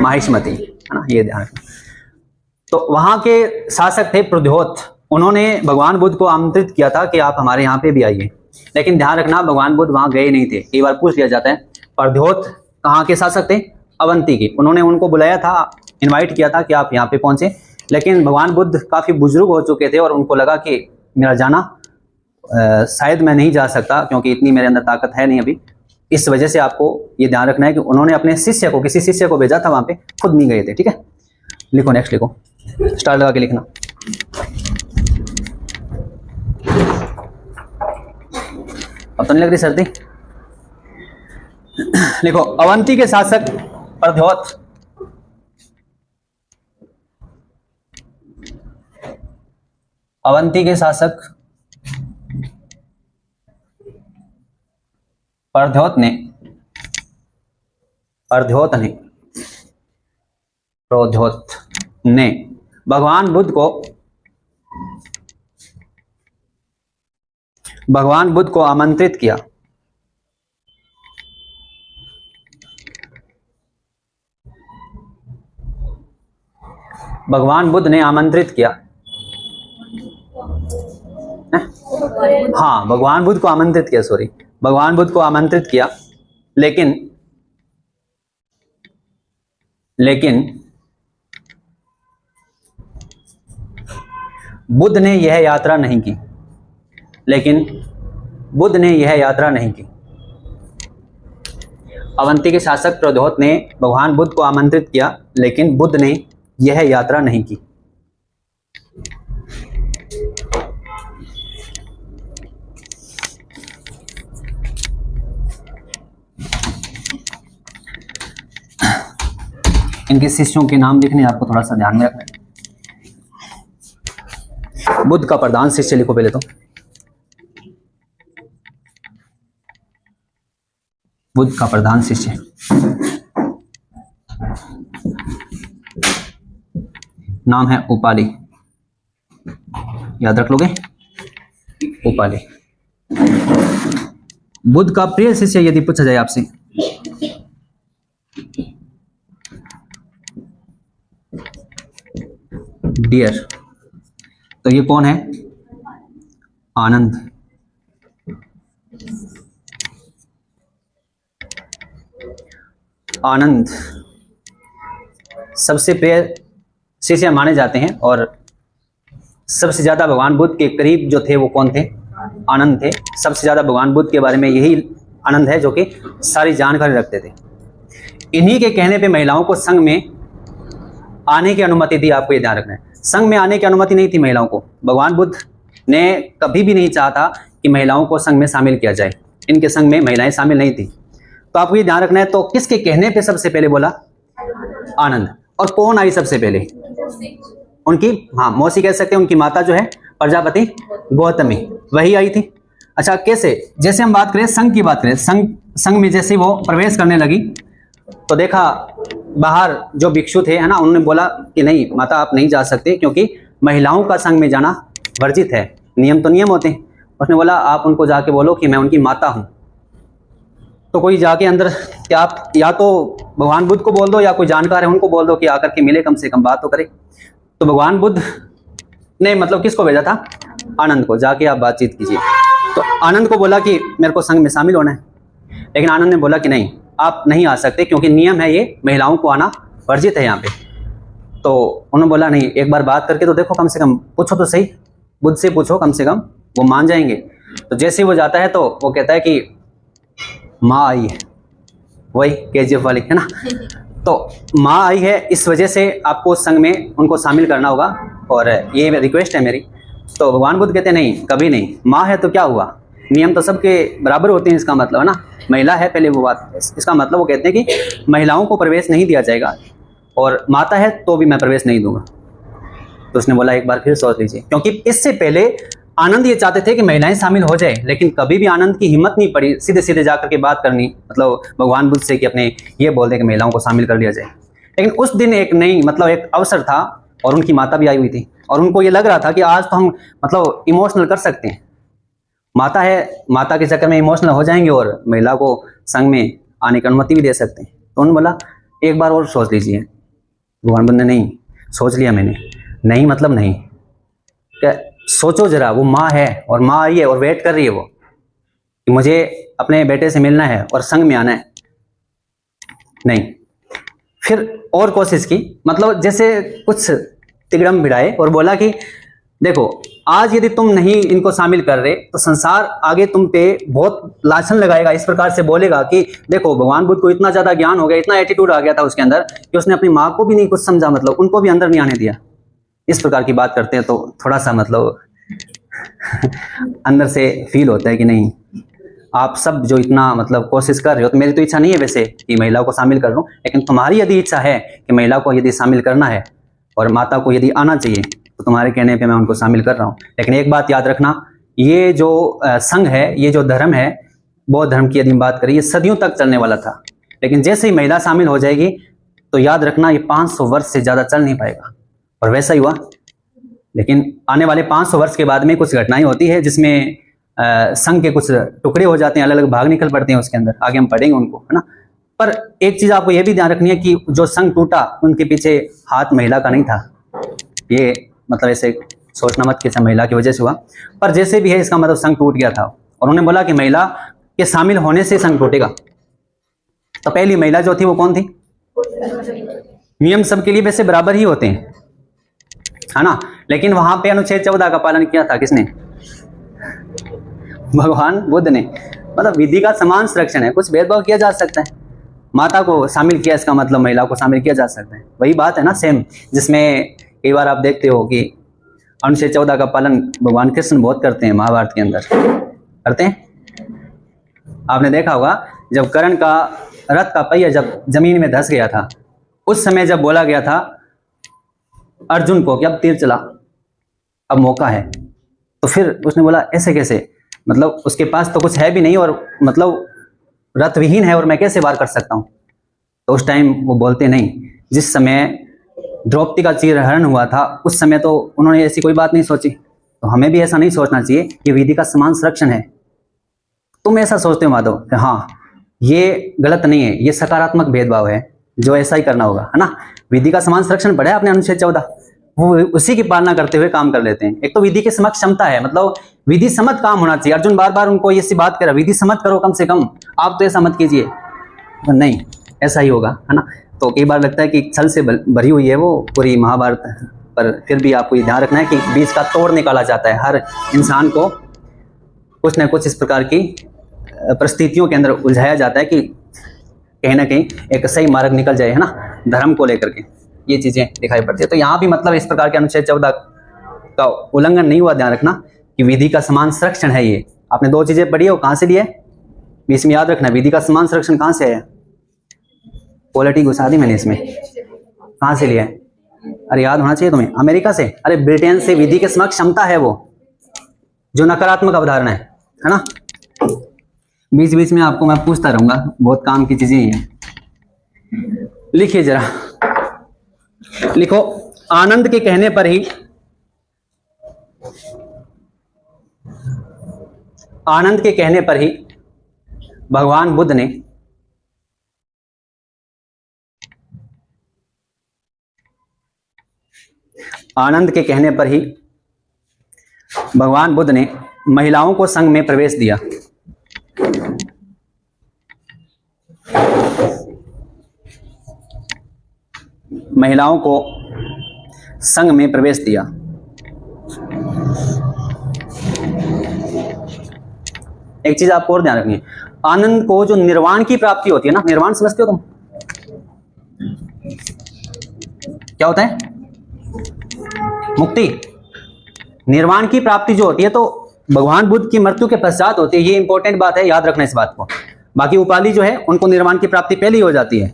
माहिष्मति, है ना, ये ध्यान रखना। तो वहां के शासक थे प्रद्योत। उन्होंने भगवान बुद्ध को आमंत्रित किया था कि आप हमारे यहाँ पे भी आइए, लेकिन ध्यान रखना भगवान बुद्ध वहां गए नहीं थे। कई बार पूछ लिया जाता है। प्रद्योत कहाँ के शासक थे? अवंती के। उन्होंने उनको बुलाया था, इनवाइट किया था कि आप यहाँ पे पहुंचे, लेकिन भगवान बुद्ध काफी बुजुर्ग हो चुके थे और उनको लगा कि मेरा जाना शायद मैं नहीं जा सकता, क्योंकि इतनी मेरे अंदर ताकत है नहीं अभी। इस वजह से आपको ये ध्यान रखना है कि उन्होंने अपने शिष्य को, किसी शिष्य को भेजा था वहां पे, खुद नहीं गए थे। ठीक है, लिखो, नेक्स्ट लिखो, स्टार लगा के लिखना। अब तो नहीं लग रही सर्दी? लिखो, अवंती के शासक प्रद्योत ने अर्ध्योत ने भगवान बुद्ध को आमंत्रित किया। भगवान बुद्ध ने आमंत्रित किया। हाँ, भगवान बुद्ध को आमंत्रित किया, सॉरी, भगवान बुद्ध को आमंत्रित किया, लेकिन बुद्ध ने यह यात्रा नहीं की। अवंती के शासक प्रद्योत ने भगवान बुद्ध को आमंत्रित किया, लेकिन बुद्ध ने यह यात्रा नहीं की। इनके शिष्यों के नाम लिखने आपको थोड़ा सा ध्यान में रखना है। बुद्ध का प्रधान शिष्य लिखो पहले तो। बुद्ध का प्रधान शिष्य नाम है उपाली, याद रख लोगे, उपाली। बुद्ध का प्रिय शिष्य यदि पूछा जाए आपसे, डियर, तो ये कौन है? आनंद। आनंद सबसे प्रिय शिष्य माने जाते हैं, और सबसे ज्यादा भगवान बुद्ध के करीब जो थे वो कौन थे? आनंद थे। सबसे ज्यादा भगवान बुद्ध के बारे में यही आनंद है जो कि सारी जानकारी रखते थे। इन्हीं के कहने पे महिलाओं को संघ में आने की अनुमति दी। आपको ये ध्यान रखना है, संघ में आने की अनुमति नहीं थी महिलाओं को। भगवान बुद्ध ने कभी भी नहीं चाहा था कि महिलाओं को संघ में शामिल किया जाए। इनके संघ में महिलाएं शामिल नहीं थी, तो आपको ये ध्यान रखना है। तो किसके कहने पे सबसे पहले बोला? आनंद। और कौन आई सबसे पहले? उनकी, हाँ, मौसी कह सकते हैं, उनकी माता जो है प्रजापति गौतमी, वही आई थी। अच्छा, कैसे? जैसे हम बात करें संघ की, बात करें संघ में जैसे वो प्रवेश करने लगी तो देखा बाहर जो भिक्षु थे, है ना, उन्होंने बोला कि नहीं माता आप नहीं जा सकते, क्योंकि महिलाओं का संघ में जाना वर्जित है। नियम तो नियम होते हैं। उसने बोला आप उनको जाके बोलो कि मैं उनकी माता हूं। तो कोई जाके अंदर, क्या आप या तो भगवान बुद्ध को बोल दो या कोई जानकार है उनको बोल दो कि आकर के मिले, कम से कम बात तो करे। तो भगवान बुद्ध ने मतलब किसको भेजा था? आनंद को, जाके आप बातचीत कीजिए। तो आनंद को बोला कि मेरे को संघ में शामिल होना है, लेकिन आनंद ने बोला कि नहीं आप नहीं आ सकते, क्योंकि नियम है ये, महिलाओं को आना वर्जित है यहाँ पे। तो उन्होंने बोला नहीं, एक बार बात करके तो देखो, कम से कम पूछो तो सही, बुद्ध से पूछो, कम से कम वो मान जाएंगे। तो जैसे ही वो जाता है तो वो कहता है कि माँ आई है, वही KGF वाली, है ना। तो माँ आई है, इस वजह से आपको संघ में उनको शामिल करना होगा, और ये रिक्वेस्ट है मेरी। तो भगवान बुद्ध कहते नहीं, कभी नहीं। माँ है तो क्या हुआ, नियम तो सबके बराबर होते हैं, इसका मतलब, है ना, महिला है पहले वो बात। इसका मतलब वो कहते हैं कि महिलाओं को प्रवेश नहीं दिया जाएगा, और माता है तो भी मैं प्रवेश नहीं दूंगा। तो उसने बोला एक बार फिर सोच लीजिए, क्योंकि इससे पहले आनंद ये चाहते थे कि महिलाएं शामिल हो जाए, लेकिन कभी भी आनंद की हिम्मत नहीं पड़ी सीधे सीधे जाकर के बात करनी, मतलब भगवान बुद्ध से कि अपने ये बोल दें कि महिलाओं को शामिल कर लिया जाए। लेकिन उस दिन एक नई, मतलब एक अवसर था, और उनकी माता भी आई हुई थी, और उनको ये लग रहा था कि आज तो हम मतलब इमोशनल कर सकते हैं। माता है, माता के चक्कर में इमोशनल हो जाएंगे और महिला को संघ में आने की अनुमति भी दे सकते हैं। तो उन्होंने बोला एक बार और सोच लीजिए। भगवान बुद्ध ने नहीं, सोच लिया मैंने। नहीं मतलब नहीं, क्या सोचो जरा, वो माँ है और माँ आई है और वेट कर रही है वो कि मुझे अपने बेटे से मिलना है और संघ में आना है। नहीं, फिर और कोशिश की, मतलब जैसे कुछ तिगड़म भिड़ाए और बोला कि देखो आज यदि तुम नहीं इनको शामिल कर रहे तो संसार आगे तुम पे बहुत लाछन लगाएगा। इस प्रकार से बोलेगा कि देखो भगवान बुद्ध को इतना ज्यादा ज्ञान हो गया, इतना एटीट्यूड आ गया था उसके अंदर कि उसने अपनी माँ को भी नहीं कुछ समझा, मतलब उनको भी अंदर नहीं आने दिया। इस प्रकार की बात करते हैं तो थोड़ा सा मतलब अंदर से फील होता है कि नहीं आप सब जो इतना मतलब कोशिश कर रहे हो, तो मेरी तो इच्छा नहीं है वैसे कि महिलाओं को शामिल कर लूं, लेकिन तुम्हारी यदि इच्छा है कि महिला को यदि शामिल करना है और माता को यदि आना चाहिए तो तुम्हारे कहने पे मैं उनको शामिल कर रहा हूँ। लेकिन एक बात याद रखना, ये जो संघ है, ये जो धर्म है, बौद्ध धर्म की यदि हम बात करें, ये सदियों तक चलने वाला था। लेकिन जैसे ही महिला शामिल हो जाएगी तो याद रखना ये 500 वर्ष से ज्यादा चल नहीं पाएगा। और वैसा ही हुआ। लेकिन आने वाले 500 वर्ष के बाद में कुछ घटनाएं होती है जिसमें संघ के कुछ टुकड़े हो जाते हैं, अलग अलग भाग निकल पड़ते हैं उसके अंदर, आगे हम पढ़ेंगे उनको, है ना। पर एक चीज आपको यह भी ध्यान रखनी है कि जो संघ टूटा उनके पीछे हाथ महिला का नहीं था। ये मतलब ऐसे सोचना मत कि महिला की वजह से हुआ, पर जैसे भी है इसका मतलब संघ टूट गया था। और उन्होंने बोला कि महिला के शामिल होने से संघ टूटेगा। तो पहली महिला जो थी वो कौन थी? नियम सबके लिए वैसे बराबर ही होते हैं, है ना, लेकिन वहां पे अनुच्छेद 14 का पालन किया था किसने? भगवान बुद्ध ने। मतलब विधि का समान संरक्षण है, कुछ भेदभाव किया जा सकता है, माता को शामिल किया इसका मतलब महिला को शामिल किया जा सकता है। वही बात है ना सेम, जिसमें कई बार आप देखते हो कि अनुच्छेद 14 का पालन भगवान कृष्ण बहुत करते हैं, महाभारत के अंदर करते हैं। आपने देखा होगा जब कर्ण का रथ का पहिया जब जमीन में धंस गया था, उस समय जब बोला गया था अर्जुन को कि अब तीर चला, अब मौका है, तो फिर उसने बोला ऐसे कैसे, मतलब उसके पास तो कुछ है भी नहीं और मतलब रथ विहीन है और मैं कैसे वार कर सकता हूं। तो उस टाइम वो बोलते नहीं, जिस समय द्रौपदी का चीरहरण हुआ था उस समय तो उन्होंने ऐसी कोई बात नहीं सोची। तो हमें भी ऐसा नहीं सोचना चाहिए कि विधि का समान संरक्षण है। तुम ऐसा सोचते हो माधव कि हाँ ये गलत नहीं है, ये सकारात्मक भेदभाव है, जो ऐसा ही करना होगा, है ना। विधि का समान संरक्षण बढ़ा अपने अनुच्छेद 14, वो उसी की पालना करते हुए काम कर लेते हैं। एक तो विधि के समक्ष क्षमता है, मतलब विधि सम्मत काम होना चाहिए। अर्जुन बार बार उनको ये सी बात करा, विधि सम्मत करो कम से कम, आप तो ऐसा मत कीजिए। तो नहीं, ऐसा ही होगा, है ना। तो कई बार लगता है कि छल से भरी हुई है वो पूरी महाभारत, पर फिर भी आपको ये ध्यान रखना है कि बीच का तोड़ निकाला जाता है। हर इंसान को कुछ न कुछ इस प्रकार की परिस्थितियों के अंदर उलझाया जाता है कि कहीं ना कहीं एक सही मार्ग निकल जाए, है ना, धर्म को लेकर के ये चीजें दिखाई पड़ती है। तो यहाँ भी मतलब इस प्रकार के अनुच्छेद 14 का उल्लंघन नहीं हुआ। ध्यान रखना कि विधि का समान संरक्षण है। ये आपने दो चीजें पढ़ी है, वो कहां से लिए? बीच में याद रखना, विधि का समान संरक्षण कहां से है? पॉलिटी घुसा दी मैंने इसमें, कहां से लिया है? अरे याद होना चाहिए तुम्हें, अमेरिका से, अरे ब्रिटेन से। विधि के समक्ष क्षमता है वो, जो नकारात्मक अवधारणा है ना। बीच बीच में आपको मैं पूछता रहूंगा, बहुत काम की चीजें हैं। लिखिए जरा, लिखो, आनंद के कहने पर ही, आनंद के कहने पर ही भगवान बुद्ध ने आनंद के कहने पर ही भगवान बुद्ध ने महिलाओं को संघ में प्रवेश दिया। महिलाओं को संघ में प्रवेश दिया। एक चीज आपको और ध्यान रखनी है, आनंद को जो निर्वाण की प्राप्ति होती है ना, निर्वाण समझते हो तुम? क्या होता है? मुक्ति। निर्वाण की प्राप्ति जो होती है तो भगवान बुद्ध की मृत्यु के पश्चात होती है। ये इंपॉर्टेंट बात है, याद रखना इस बात को। बाकी उपाली जो है उनको निर्वाण की प्राप्ति पहले ही हो जाती है,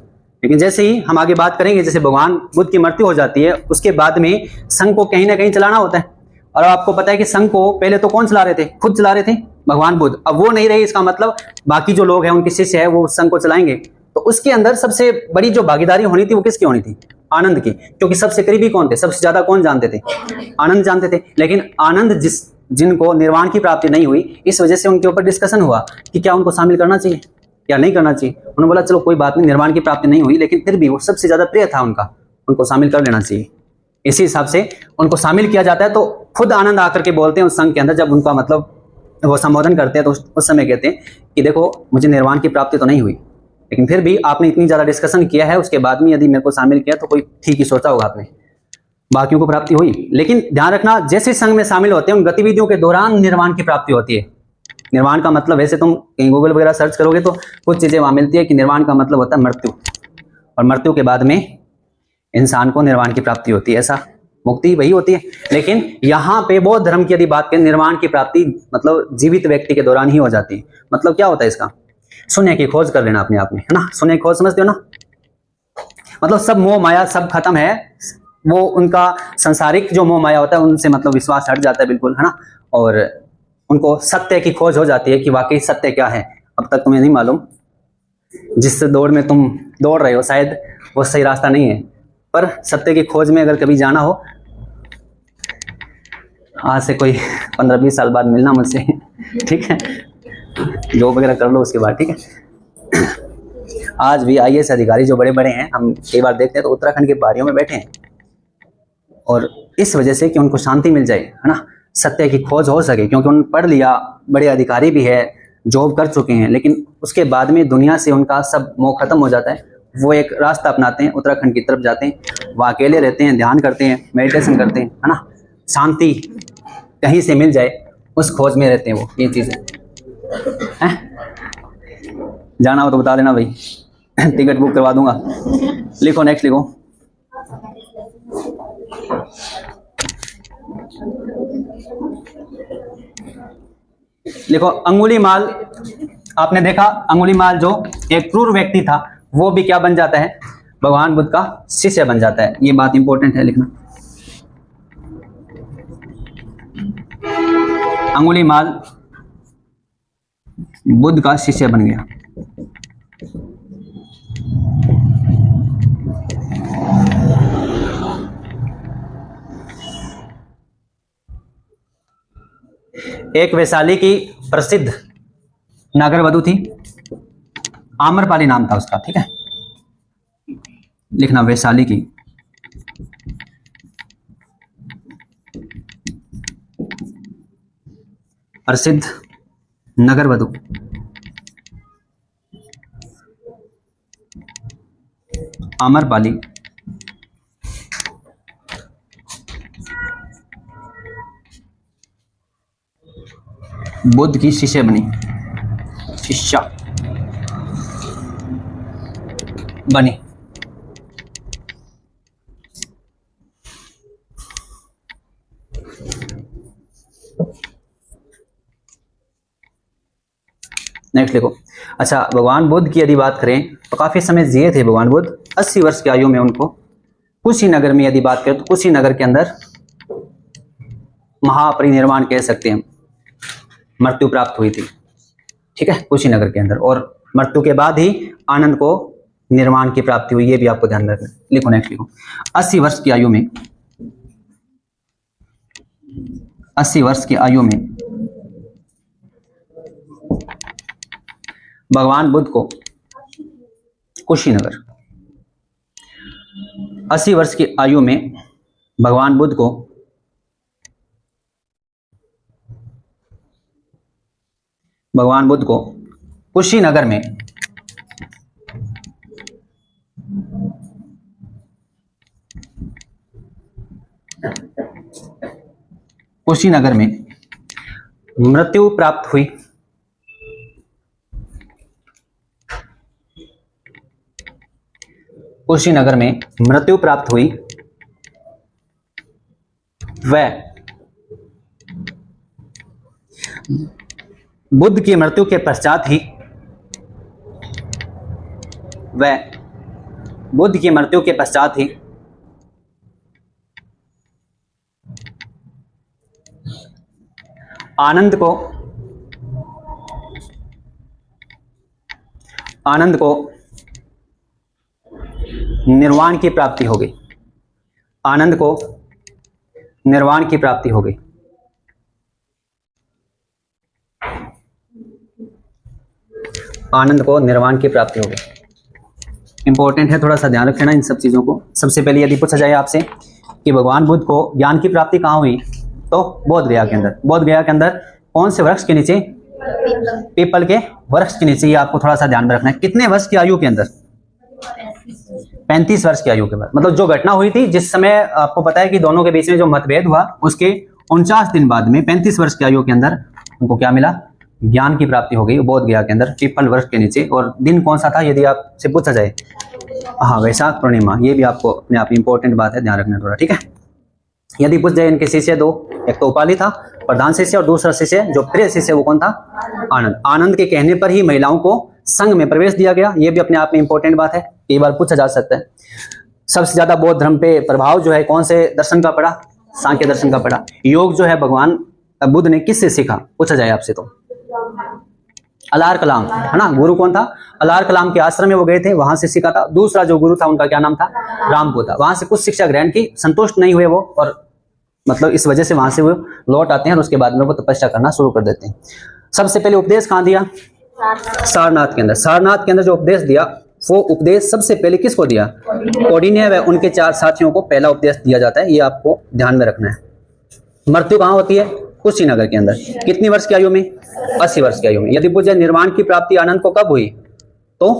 लेकिन जैसे ही हम आगे बात करेंगे, जैसे भगवान बुद्ध की मृत्यु हो जाती है उसके बाद में संघ को कहीं ना कहीं चलाना होता है। और आपको पता है कि संघ को पहले तो कौन चला रहे थे? खुद चला रहे थे भगवान बुद्ध। अब वो नहीं रहे, इसका मतलब बाकी जो लोग हैं उनके शिष्य है वो संघ को चलाएंगे। तो उसके अंदर सबसे बड़ी जो भागीदारी होनी थी वो किसकी होनी थी? आनंद की, क्योंकि सबसे करीबी कौन थे? सबसे ज्यादा कौन जानते थे? आनंद जानते थे। लेकिन आनंद जिनको निर्वाण की प्राप्ति नहीं हुई, इस वजह से उनके ऊपर डिस्कशन हुआ कि क्या उनको शामिल करना चाहिए या नहीं करना चाहिए। उन्होंने बोला चलो कोई बात नहीं, निर्वाण की प्राप्ति नहीं हुई लेकिन फिर भी वो सबसे ज्यादा प्रिय था उनका, उनको शामिल कर लेना चाहिए। इसी हिसाब से उनको शामिल किया जाता है। तो खुद आनंद आकर के बोलते हैं उस संघ के अंदर, जब उनका मतलब वो संबोधन करते हैं तो उस समय कहते हैं कि देखो मुझे निर्वाण की प्राप्ति तो नहीं हुई, लेकिन फिर भी आपने इतनी ज्यादा डिस्कशन किया है, उसके बाद में यदि मेरे को शामिल किया तो कोई ठीक ही सोचा होगा आपने, बाकियों को प्राप्ति हुई। लेकिन ध्यान रखना, जैसे संघ में शामिल होते हैं उन गतिविधियों के दौरान निर्वाण की प्राप्ति होती है। निर्वाण का मतलब वैसे तुम कहीं गूगल वगैरह सर्च करोगे तो कुछ चीजें वहां मिलती है कि निर्वाण का मतलब होता है मृत्यु, और मृत्यु के बाद में इंसान को निर्वाण की प्राप्ति होती है। ऐसा मुक्ति वही होती है। लेकिन यहाँ पे बौद्ध धर्म की यदि बात करें, निर्वाण की प्राप्ति मतलब जीवित व्यक्ति के दौरान ही हो जाती है। मतलब क्या होता है इसका? शून्य की खोज कर लेना अपने आप में, है ना। शून्य की खोज समझते हो ना? मतलब सब मोह माया सब खत्म है, वो उनका संसारिक जो मोह माया होता है उनसे मतलब विश्वास हट जाता है बिल्कुल, है ना। और उनको सत्य की खोज हो जाती है कि वाकई सत्य क्या है। अब तक तुम्हें नहीं मालूम, जिस दौड़ में तुम दौड़ रहे हो शायद वो सही रास्ता नहीं है, पर सत्य की खोज में अगर कभी जाना हो, आज से कोई 15-20 साल बाद मिलना मुझसे, ठीक है, जॉब वगैरह कर लो उसके बाद, ठीक है। आज भी IAS अधिकारी जो बड़े बड़े हैं, हम कई बार देखते हैं तो उत्तराखंड के पहाड़ियों में बैठे हैं, और इस वजह से कि उनको शांति मिल जाए, है ना, सत्य की खोज हो सके, क्योंकि उन्होंने पढ़ लिया, बड़े अधिकारी भी है, जॉब कर चुके हैं, लेकिन उसके बाद में दुनिया से उनका सब मोह खत्म हो जाता है। वो एक रास्ता अपनाते हैं, उत्तराखंड की तरफ जाते हैं, वो अकेले रहते हैं, ध्यान करते हैं, मेडिटेशन करते हैं, है ना, शांति कहीं से मिल जाए उस खोज में रहते हैं वो। ये चीज़ें जाना हो तो बता देना भाई, टिकट बुक करवा दूंगा। लिखो, नेक्स्ट लिखो। लिखो अंगुलीमाल। आपने देखा अंगुलीमाल जो एक क्रूर व्यक्ति था, वो भी क्या बन जाता है, भगवान बुद्ध का शिष्य बन जाता है। ये बात इंपॉर्टेंट है लिखना। अंगुलीमाल बुद्ध का शिष्य बन गया। एक वैशाली की प्रसिद्ध नागर वधु थी, आम्रपाली नाम था उसका, ठीक है, लिखना वैशाली की प्रसिद्ध नगर वधु आम्रपाली बुद्ध की शिष्य बनी, शिष्या बनी। नेक्स्ट लिखो। अच्छा, भगवान बुद्ध की यदि बात करें तो काफी समय जिए थे भगवान बुद्ध। 80 वर्ष की आयु में उनको कुशीनगर में यदि बात करें तो कुशीनगर के अंदर महापरिनिर्वाण कह सकते हैं, मृत्यु प्राप्त हुई थी, ठीक है, कुशीनगर के अंदर। और मृत्यु के बाद ही आनंद को निर्वाण की प्राप्ति हुई, ये भी आपको ध्यान रखना। लिखो, नेक्स्ट लिखो। 80 वर्ष की आयु में, 80 वर्ष की आयु में भगवान बुद्ध को कुशीनगर, 80 वर्ष की आयु में भगवान बुद्ध को कुशीनगर में मृत्यु प्राप्त हुई। कुशीनगर में मृत्यु प्राप्त हुई। वह बुद्ध की मृत्यु के पश्चात ही आनंद को निर्वाण की प्राप्ति हो गई। आनंद को निर्वाण की प्राप्ति हो गई। आनंद को निर्वाण की प्राप्ति हो गई। इंपॉर्टेंट है, थोड़ा सा ध्यान रखना इन सब चीजों को। सबसे पहले यदि पूछा जाए आपसे कि भगवान बुद्ध को ज्ञान की प्राप्ति कहाँ हुई, तो बोध गया के अंदर। बोध गया के अंदर कौन से वृक्ष के नीचे? पीपल के वृक्ष के नीचे। ये आपको थोड़ा सा ध्यान में रखना है। कितने वर्ष की आयु के अंदर? 35 वर्ष की आयु के बाद। मतलब जो घटना हुई थी, जिस समय आपको पता है कि दोनों के बीच में जो मतभेद हुआ, उसके 49 दिन बाद में 35 वर्ष की आयु के अंदर उनको क्या मिला? ज्ञान की प्राप्ति हो गई बोध गया के अंदर, पीपल वृक्ष के नीचे। और दिन कौन सा था यदि आपसे पूछा जाए? हाँ, वैशाख पूर्णिमा। ये भी आपको अपने आप इंपॉर्टेंट बात है, ध्यान रखना थोड़ा, ठीक है। यदि पूछ जाए इनके शिष्य दो, एक तो उपाली था प्रधान शिष्य, और दूसरा शिष्य जो प्रिय शिष्य वो कौन था? आनंद। आनंद के कहने पर ही महिलाओं को संघ में प्रवेश दिया गया। ये भी अपने आप में इंपॉर्टेंट बात है, कई बार पूछा जा सकता है। सबसे ज्यादा बौद्ध धर्म पे प्रभाव जो है कौन से दर्शन का पड़ा? सांख्य दर्शन का पड़ा। योग जो है भगवान बुद्ध ने किससे सीखा, पूछा जाए आपसे तो? अलार कलाम, है ना। गुरु कौन था? अलार कलाम के आश्रम में वो गए थे, वहां से सीखा था। दूसरा जो गुरु था उनका क्या नाम था? रामपुर था। वहां से कुछ शिक्षा ग्रहण की, संतुष्ट नहीं हुए वो, और मतलब इस वजह से वहां से वो लौट आते हैं और उसके बाद में वो तपस्या करना शुरू कर देते हैं। सबसे पहले उपदेश कहाँ दिया? सारनाथ के अंदर। सारनाथ के अंदर जो उपदेश दिया, वो उपदेश सबसे पहले किसको दिया? कौंडिन्य व उनके 4 साथियों को पहला उपदेश दिया जाता है। ये आपको ध्यान में रखना है। मृत्यु कहाँ होती है? कुशीनगर के अंदर। कितनी वर्ष की आयु में? 80 वर्ष की आयु में। यदि बुद्ध निर्वाण की प्राप्ति आनंद को कब हुई? तो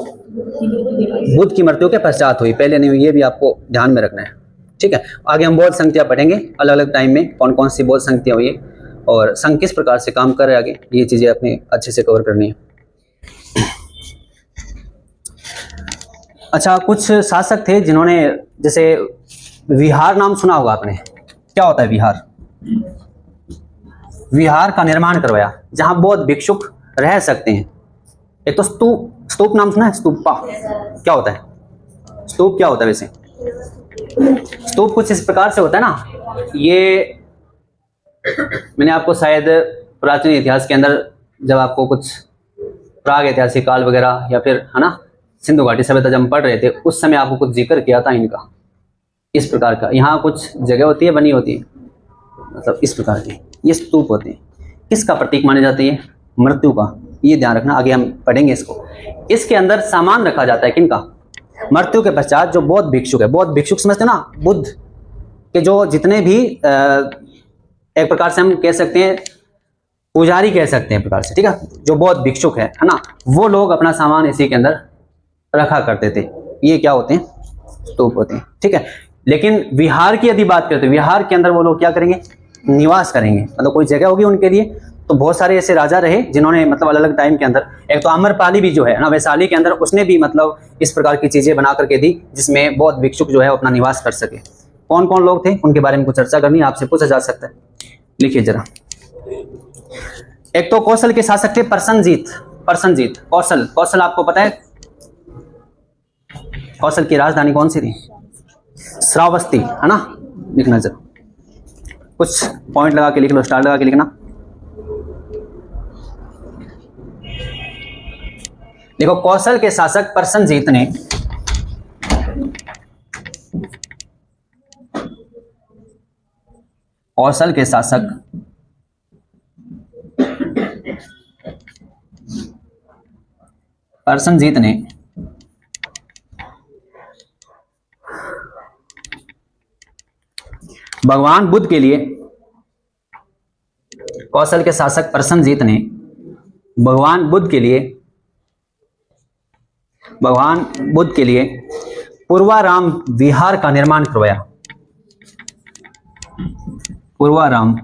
बुद्ध की मृत्यु के पश्चात हुई, पहले नहीं हुई। ये भी आपको ध्यान में रखना है, ठीक है। आगे हम बोध संख्या पढ़ेंगे, अलग अलग टाइम में कौन कौन सी बोध संख्या हुई है और संघ किस प्रकार से काम कर रहे हैं आगे, ये चीजें अपने अच्छे से कवर करनी है। अच्छा, कुछ शासक थे जिन्होंने, जैसे विहार नाम सुना होगा आपने। क्या होता है विहार? विहार का निर्माण करवाया जहां बौद्ध भिक्षुक रह सकते हैं। एक तो स्तूप, स्तूप नाम सुना है? स्तूपा क्या होता है? स्तूप क्या होता है वैसे? स्तूप कुछ इस प्रकार से होता है ना, ये मैंने आपको शायद प्राचीन इतिहास के अंदर, जब आपको कुछ प्राग ऐतिहासिक काल वगैरह या फिर, है ना, सिंधु घाटी सभ्यता जब हम पढ़ रहे थे, उस समय आपको कुछ जिक्र किया था इनका, इस प्रकार का। यहाँ कुछ जगह होती है, बनी होती है, मतलब इस प्रकार की ये स्तूप होते हैं। किसका प्रतीक माने जाते हैं? मृत्यु का। ये ध्यान रखना, आगे हम पढ़ेंगे इसको। इसके अंदर सामान रखा जाता है किनका? मृत्यु के पश्चात जो बौद्ध भिक्षुक है, बौद्ध भिक्षुक समझते ना, बुद्ध के जो जितने भी एक प्रकार से हम कह सकते हैं पुजारी कह सकते हैं प्रकार से, ठीक है, जो बौद्ध भिक्षुक है ना, वो लोग अपना सामान इसी के अंदर रखा करते थे। ये क्या होते हैं? स्तूप होते हैं, ठीक है। लेकिन विहार की यदि बात करते हैं, विहार के अंदर वो लोग क्या करेंगे? निवास करेंगे, मतलब कोई जगह होगी उनके लिए। तो बहुत सारे ऐसे राजा रहे जिन्होंने मतलब अलग अलग टाइम के अंदर, एक तो अमरपाली भी जो है ना वैशाली के अंदर, उसने भी मतलब इस प्रकार की चीजें बना करके दी जिसमें बौद्ध भिक्षुक जो है अपना निवास कर सके। कौन कौन लोग थे उनके बारे में कुछ चर्चा करनी है, आपसे पूछा जा सकता है, लिखिए जरा। एक तो कौशल के शासक थे प्रसन्नजीत। प्रसन्नजीत, कौशल, कौशल आपको पता है कौशल की राजधानी कौन सी थी? श्रावस्ती, है ना। लिखना जरा, कुछ पॉइंट लगा के लिख लो, स्टार लगा के लिखना। देखो, कौशल के शासक प्रसन्नजीत ने कौशल के शासक प्रसन्नजीत ने भगवान बुद्ध के लिए, कौशल के शासक प्रसन्नजीत ने भगवान बुद्ध के लिए पूर्वाराम विहार का निर्माण करवाया। पूर्वाराम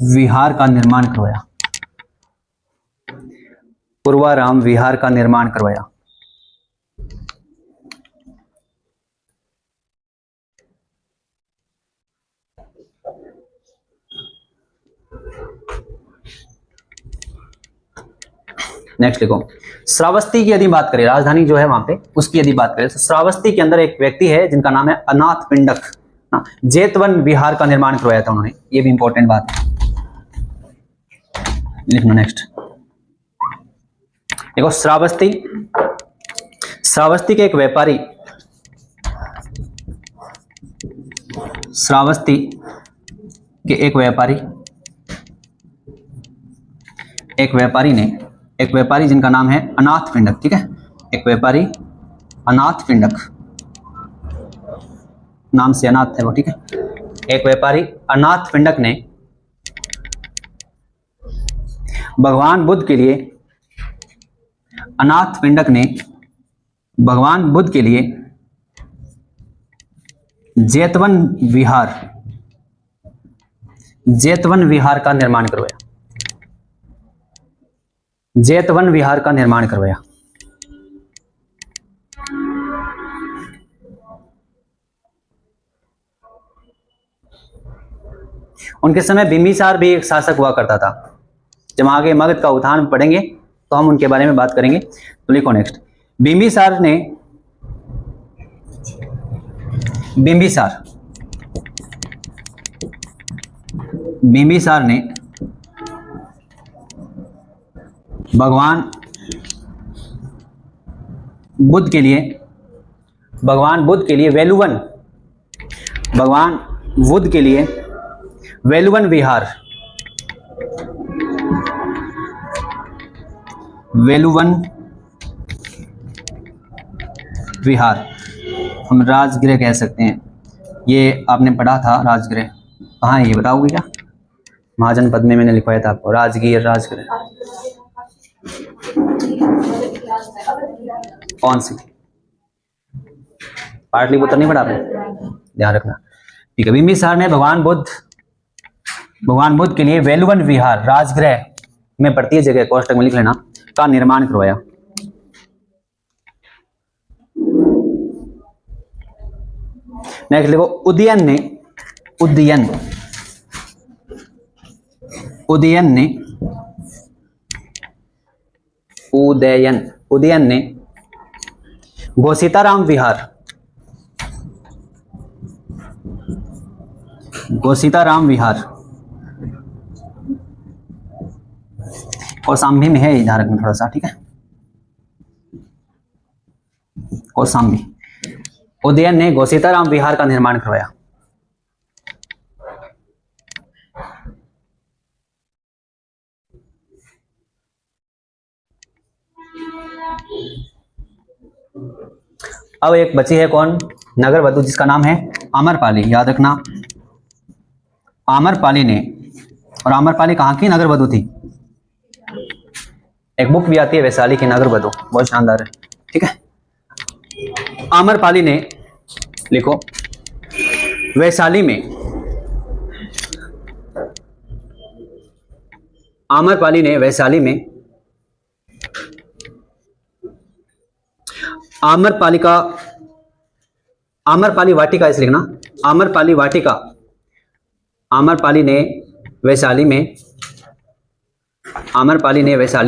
विहार का निर्माण करवाया। पूर्वाराम विहार का निर्माण करवाया। नेक्स्ट देखो, श्रावस्ती की यदि बात करें, राजधानी जो है वहां पे, उसकी यदि बात करें तो श्रावस्ती के अंदर एक व्यक्ति है जिनका नाम है अनाथ पिंडक। जेतवन विहार का निर्माण करवाया था उन्होंने, ये भी इंपॉर्टेंट बात है, लिखना। नेक्स्ट देखो, श्रावस्ती के एक व्यापारी, श्रावस्ती के एक व्यापारी जिनका नाम है अनाथ पिंडक, ठीक है। एक व्यापारी अनाथ पिंडक, नाम से अनाथ है वो, ठीक है। एक व्यापारी अनाथ पिंडक ने भगवान बुद्ध के लिए, अनाथ पिंडक ने भगवान बुद्ध के लिए जेतवन विहार का निर्माण करवाया। जेतवन विहार का निर्माण करवाया। उनके समय बिंबिसार भी एक शासक हुआ करता था। जब आगे मगध का उत्थान पढ़ेंगे तो हम उनके बारे में बात करेंगे। तो लिखो नेक्स्ट, बिंबिसार ने भगवान बुद्ध के लिए वेलुवन, भगवान बुद्ध के लिए वेलुवन विहार, वेलुवन विहार हम राजगृह कह सकते हैं। ये आपने पढ़ा था राजगृह, कहाँ है ये बताओगे क्या? महाजनपद में मैंने लिखवाया था आपको, राजगीर राजगृह। कौन सी? पाटलिपुत्र नहीं पढ़ा आपने? ध्यान रखना। ठीक है, बिंबिसार ने भगवान बुद्ध के लिए वेलुवन विहार, राजगृह में पड़ती है जगह, कोष्टक में लिख लेना, का निर्माण करवाया। नेक्स्ट लिखो, उदयन ने गोसीताराम विहार कौशाम्बी में है, ध्यान रखना थोड़ा सा, ठीक है। कौशाम्बी, उदयन ने गोसीताराम विहार का निर्माण करवाया। अब एक बची है कौन? नगर वधु, जिसका नाम है आम्रपाली। याद रखना, आम्रपाली ने, और आम्रपाली कहाँ की नगर वधु थी? एक बुक भी आती है वैशाली की नगर वधु, बहुत शानदार है, ठीक है। आम्रपाली ने, लिखो, वैशाली में, आम्रपाली ने वैशाली में आम्रपाली वाटिका, इसे लिखना, आम्रपाली वाटिका, आम्रपाली ने वैशाली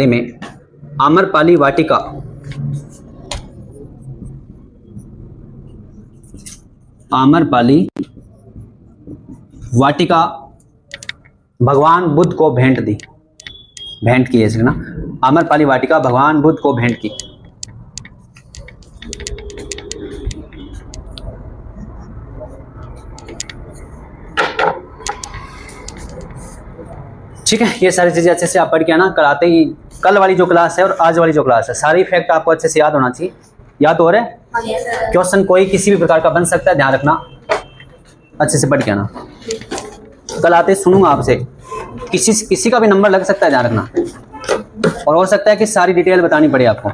में आम्रपाली वाटिका, आम्रपाली वाटिका भगवान बुद्ध को भेंट की, ऐसे लिखना, आम्रपाली वाटिका भगवान बुद्ध को भेंट की। ठीक है, ये सारी चीजें अच्छे से आप पढ़ के आना। कल आते ही, कल वाली जो क्लास है और आज वाली जो क्लास है, सारी फैक्ट आपको अच्छे से याद होना चाहिए। याद हो रहा है? क्वेश्चन कोई किसी भी प्रकार का बन सकता है, ध्यान रखना, अच्छे से पढ़ के आना। कल आते सुनूंगा आपसे, किसी का भी नंबर लग सकता है, ध्यान रखना, और हो सकता है कि सारी डिटेल बतानी पड़े आपको।